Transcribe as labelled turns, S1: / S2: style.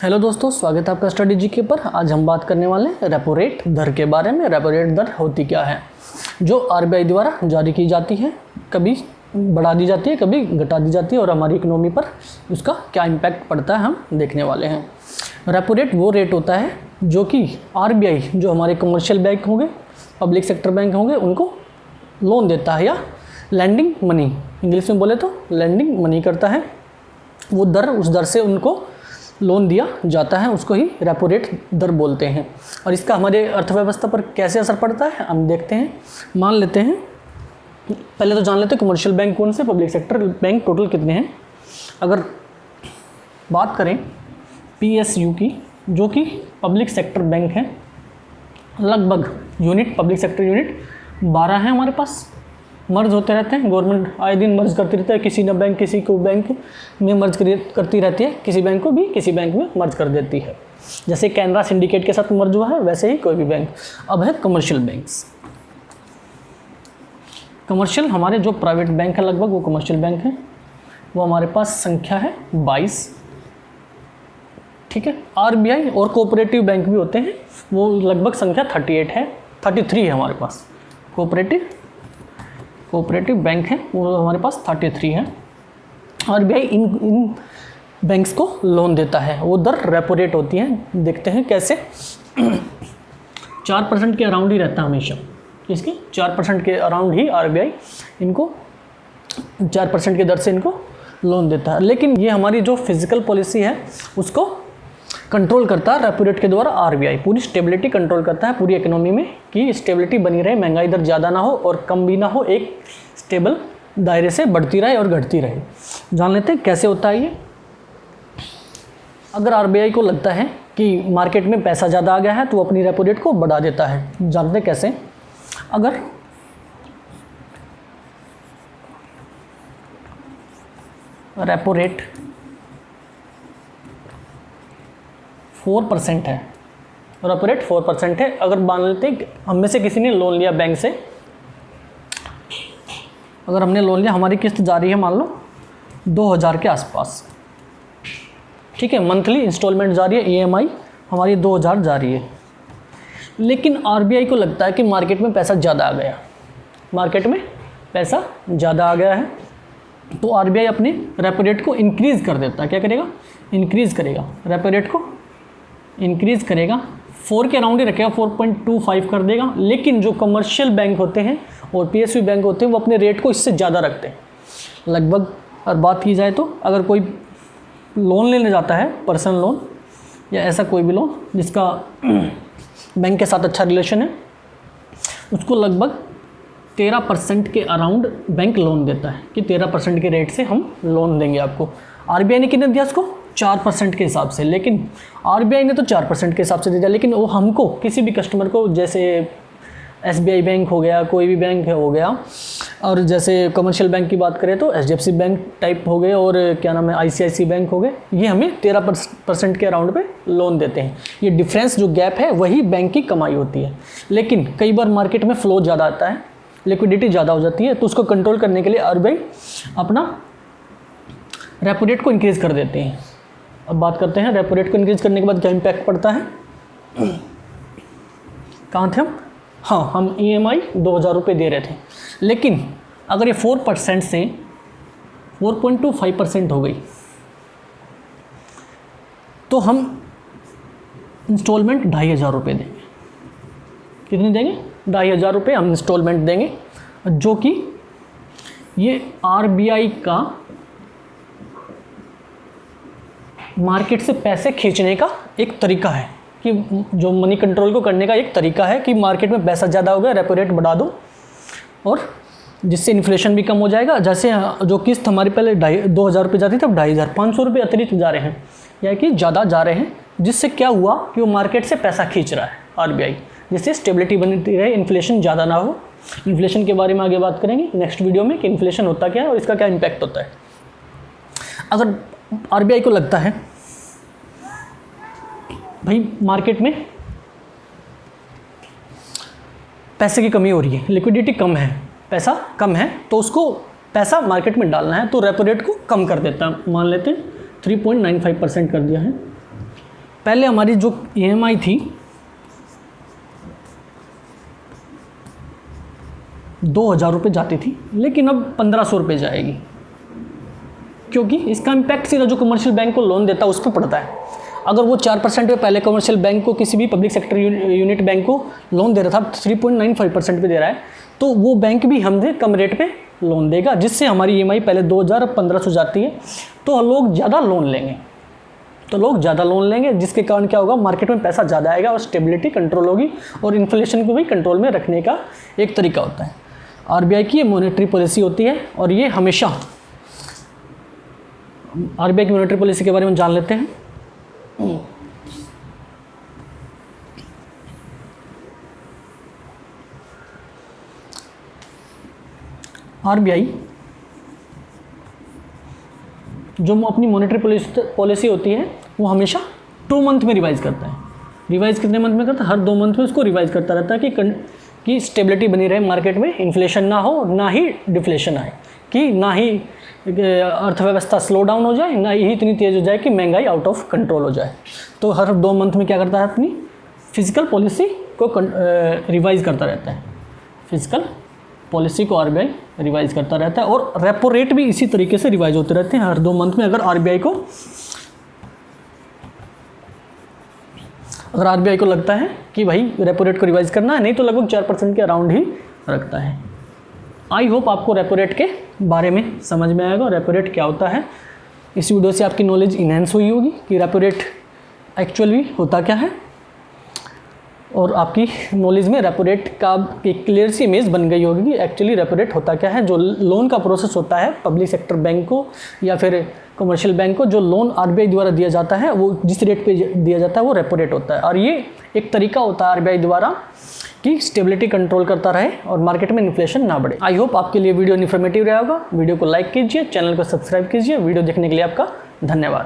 S1: Hello दोस्तों, स्वागत है आपका स्टडी जीके पर। आज हम बात करने वाले हैं रेपो रेट दर के बारे में। रेपो रेट दर होती क्या है, जो आरबीआई द्वारा जारी की जाती है। कभी बढ़ा दी जाती है, कभी घटा दी जाती है और हमारी इकोनॉमी पर उसका क्या इम्पैक्ट पड़ता है हम देखने वाले हैं। रेपो रेट वो रेट होता है जो कि आरबीआई जो हमारे कमर्शियल बैंक होंगे, पब्लिक सेक्टर बैंक होंगे, उनको लोन देता है या लैंडिंग मनी, इंग्लिश में बोले तो लैंडिंग मनी करता है। वो दर, उस दर से उनको लोन दिया जाता है, उसको ही रेपो रेट दर बोलते हैं। और इसका हमारे अर्थव्यवस्था पर कैसे असर पड़ता है हम देखते हैं। मान लेते हैं, पहले तो जान लेते हैं कमर्शियल बैंक कौन से, पब्लिक सेक्टर बैंक टोटल कितने हैं। अगर बात करें पीएसयू की, जो कि पब्लिक सेक्टर बैंक है, लगभग यूनिट, पब्लिक सेक्टर यूनिट 12 हैं हमारे पास। मर्ज होते रहते हैं, गवर्नमेंट आए दिन मर्ज करती रहती है, किसी न बैंक किसी को बैंक में मर्ज करती रहती है, किसी बैंक को भी किसी बैंक में मर्ज कर देती है। जैसे कैनरा सिंडिकेट के साथ मर्ज हुआ है, वैसे ही कोई भी बैंक। अब है कमर्शियल बैंक्स। कमर्शियल हमारे जो प्राइवेट बैंक है लगभग, वो कमर्शियल बैंक है, वो हमारे पास संख्या है 22। ठीक है। आरबीआई और कोऑपरेटिव बैंक भी होते हैं, वो लगभग संख्या 38 है, 33 है हमारे पास। कोऑपरेटिव बैंक है वो हमारे पास 33 है। आरबीआई इन बैंक्स को लोन देता है, वो दर रेपो रेट होती है। देखते हैं कैसे। 4% के अराउंड ही रहता है हमेशा, इसकी 4% के अराउंड ही आरबीआई इनको 4% के दर से इनको लोन देता है। लेकिन ये हमारी जो फिजिकल पॉलिसी है उसको कंट्रोल करता है रेपो रेट के द्वारा आरबीआई। पूरी स्टेबिलिटी कंट्रोल करता है पूरी इकोनॉमी में, कि स्टेबिलिटी बनी रहे, महंगाई दर ज़्यादा ना हो और कम भी ना हो, एक स्टेबल दायरे से बढ़ती रहे और घटती रहे। जान लेते हैं कैसे होता है ये। अगर आरबीआई को लगता है कि मार्केट में पैसा ज़्यादा आ गया है तो वो अपनी रेपो रेट को बढ़ा देता है। जानते हैं कैसे। अगर रेपो रेट 4% है, रेपो रेट 4% है, अगर मान लेते हैं हम में से किसी ने लोन लिया बैंक से, अगर हमने लोन लिया, हमारी किस्त जा रही है मान लो 2000 के आसपास। ठीक है, मंथली इंस्टॉलमेंट जा रही है, ईएमआई हमारी 2000 जा रही है। लेकिन आरबीआई को लगता है कि मार्केट में पैसा ज़्यादा आ गया, मार्केट में पैसा ज़्यादा आ गया है, तो आरबीआई अपने रेपो रेट को इंक्रीज़ कर देता है। क्या करेगा? इंक्रीज़ करेगा, रेपो रेट को इंक्रीज़ करेगा, 4 के अराउंड ही रखेगा, 4.25 कर देगा। लेकिन जो कमर्शियल बैंक होते हैं और पीएसयू बैंक होते हैं वो अपने रेट को इससे ज़्यादा रखते हैं लगभग। और बात की जाए तो अगर कोई लोन लेने जाता है, पर्सनल लोन या ऐसा कोई भी लोन जिसका बैंक के साथ अच्छा रिलेशन है, उसको लगभग 13% के अराउंड बैंक लोन देता है, कि 13% के रेट से हम लोन देंगे आपको। आरबीआई ने कितने दिया उसको? 4% के हिसाब से। लेकिन आरबीआई ने तो 4% के हिसाब से दे दिया, लेकिन वो हमको किसी भी कस्टमर को, जैसे एसबीआई बैंक हो गया, कोई भी बैंक हो गया, और जैसे कमर्शियल बैंक की बात करें तो एचडीएफसी बैंक टाइप हो गए, और क्या नाम है, आईसीआईसी बैंक हो गए, ये हमें 13% के अराउंड पे लोन देते हैं। ये डिफरेंस जो गैप है वही बैंक की कमाई होती है। लेकिन कई बार मार्केट में फ्लो ज़्यादा आता है, लिक्विडिटी ज़्यादा हो जाती है, तो उसको कंट्रोल करने के लिए आरबीआई अपना रेपो रेट को इंक्रीज़ कर देते हैं। अब बात करते हैं रेपो रेट को इंक्रीज़ करने के बाद क्या इम्पैक्ट पड़ता है। कहाँ थे हम? हाँ, हम ईएमआई 2000 रुपये दे रहे थे, लेकिन अगर ये 4% से 4.25% हो गई तो हम इंस्टॉलमेंट 2500 रुपये देंगे। कितने देंगे? 2500 रुपये हम इंस्टॉलमेंट देंगे, जो कि ये आरबीआई का मार्केट से पैसे खींचने का एक तरीका है, कि जो मनी कंट्रोल को करने का एक तरीका है कि मार्केट में पैसा ज़्यादा हो गया, रेपो रेट बढ़ा दो, और जिससे इन्फ्लेशन भी कम हो जाएगा। जैसे जो किस्त हमारी पहले 2000 रुपये जाती थी, अब 2500, 500 रुपये अतिरिक्त जा रहे हैं, या कि ज़्यादा जा रहे हैं, जिससे क्या हुआ कि वो मार्केट से पैसा खींच रहा है आरबीआई, जिससे स्टेबिलिटी बनती रहे, इन्फ्लेशन ज़्यादा ना हो। इन्फ्लेशन के बारे में आगे बात करेंगे नेक्स्ट वीडियो में, कि इन्फ्लेशन होता क्या है और इसका क्या इम्पैक्ट होता है। अगर आरबीआई को लगता है भाई मार्केट में पैसे की कमी हो रही है, लिक्विडिटी कम है, पैसा कम है, तो उसको पैसा मार्केट में डालना है, तो रेपो रेट को कम कर देता है। मान लेते हैं 3.95% कर दिया है, पहले हमारी जो EMI थी 2,000 रुपये जाती थी, लेकिन अब 1,500 रुपये जाएगी, क्योंकि इसका इम्पैक्ट सीधा जो कमर्शियल बैंक को लोन देता है उस पर पड़ता है। अगर वो 4% पे पहले कमर्शियल बैंक को, किसी भी पब्लिक सेक्टर यूनिट बैंक को लोन दे रहा था, 3.95% पे दे रहा है, तो वो बैंक भी हमसे कम रेट पे लोन देगा, जिससे हमारी EMI पहले 2,000 अब 1,500 जाती है। तो लोग ज़्यादा लोन लेंगे, जिसके कारण क्या होगा, मार्केट में पैसा ज़्यादा आएगा और स्टेबिलिटी कंट्रोल होगी, और इन्फ्लेशन को भी कंट्रोल में रखने का एक तरीका होता है। RBI की ये मॉनेटरी पॉलिसी होती है, और ये हमेशा, RBI की मॉनेटरी पॉलिसी के बारे में जान लेते हैं। RBI जो अपनी मॉनेटरी पॉलिसी होती है वो हमेशा 2 मंथ में रिवाइज करता है। रिवाइज कितने मंथ में करता है? हर 2 मंथ में उसको रिवाइज करता रहता है कि स्टेबिलिटी बनी रहे मार्केट में, इन्फ्लेशन ना हो, ना ही डिफ्लेशन आए, कि ना ही अर्थव्यवस्था स्लो डाउन हो जाए, ना ही इतनी तेज़ हो जाए कि महंगाई आउट ऑफ कंट्रोल हो जाए। तो हर 2 मंथ में क्या करता है, अपनी फिजिकल पॉलिसी को रिवाइज करता रहता है। फिजिकल पॉलिसी को RBI रिवाइज करता रहता है, और रेपो रेट भी इसी तरीके से रिवाइज होते रहते हैं हर 2 मंथ में। अगर RBI को लगता है कि भाई रेपो रेट को रिवाइज करना है, नहीं तो लगभग 4% के अराउंड ही रखता है। आई होप आपको रेपो रेट के बारे में समझ में आएगा, रेपो रेट क्या होता है। इस वीडियो से आपकी नॉलेज इन्हेंस हुई होगी कि रेपो रेट एक्चुअली होता क्या है, और आपकी नॉलेज में रेपो रेट का एक क्लियर सी इमेज बन गई होगी कि एक्चुअली रेपो रेट होता क्या है। जो लोन का प्रोसेस होता है पब्लिक सेक्टर बैंक को या फिर कमर्शियल बैंक को, जो लोन RBI द्वारा दिया जाता है, वो जिस रेट पे दिया जाता है वो रेपो रेट होता है। और ये एक तरीका होता है RBI द्वारा कि स्टेबिलिटी कंट्रोल करता रहे और मार्केट में इन्फ्लेशन ना बढ़े। आई होप आपके लिए वीडियो इन्फॉर्मेटिव रहा होगा। वीडियो को लाइक कीजिए, चैनल को सब्सक्राइब कीजिए। वीडियो देखने के लिए आपका धन्यवाद।